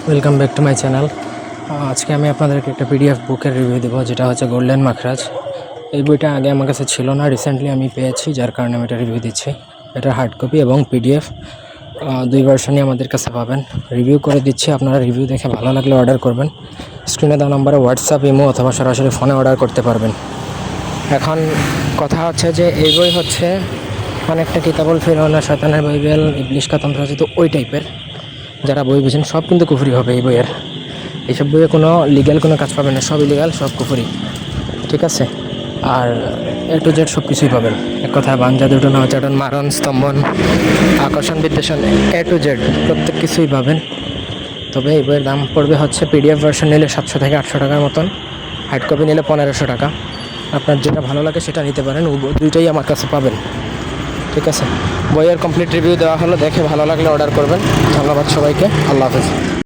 Welcome back to my channel. আজকে আমি আপনাদেরকে একটা পিডিএফ বুকের রিভিউ দেবো, যেটা হচ্ছে গোল্ডেন মাখরাজ। এই বইটা আগে আমার কাছে ছিল না, রিসেন্টলি আমি পেয়েছি, যার কারণে আমি এটা রিভিউ দিচ্ছি। এটা হার্ড কপি এবং পিডিএফ দুই ভার্সনই আমাদের কাছে পাবেন। রিভিউ করে দিচ্ছি, আপনারা রিভিউ দেখে ভালো লাগলে অর্ডার করবেন। স্ক্রিনে দেওয়া নম্বরে হোয়াটসঅ্যাপ, ইমো অথবা সরাসরি ফোনে অর্ডার করতে পারবেন। এখন কথা হচ্ছে যে এই বই হচ্ছে অনেকটা কিতাবুল ফিরআউন, শয়তানের বাইবেল, ইবলিশ কা তন্ত্র আছে, তো ওই টাইপের। যারা বই বুঝেন সব কিন্তু কুফরি হবে এই বইয়ের। এইসব বইয়ে কোনো লিগ্যাল কোনো কাজ পাবেন না, সব ইলিগাল, সব কুফরি, ঠিক আছে। আর এ টু জেড সব কিছুই পাবেন। এক কথায় বাঞ্জা দুটো নচাটন মারণ স্তম্ভন আকর্ষণ বিদ্বেষণ এ টু জেড প্রত্যেক কিছুই পাবেন। তবে এই বইয়ের দাম পড়বে হচ্ছে পিডিএফ ভার্সন নিলে 700 থেকে 800 টাকার মতন, হার্ড কপি নিলে 1500 টাকা। আপনার যেটা ভালো লাগে সেটা নিতে পারেন, দুইটাই আমার কাছে পাবেন, ঠিক আছে। বইয়ের কমপ্লিট রিভিউ দেওয়া হলো, দেখে ভালো লাগলে অর্ডার করবেন। ধন্যবাদ সবাইকে, আল্লাহ হাফেজ।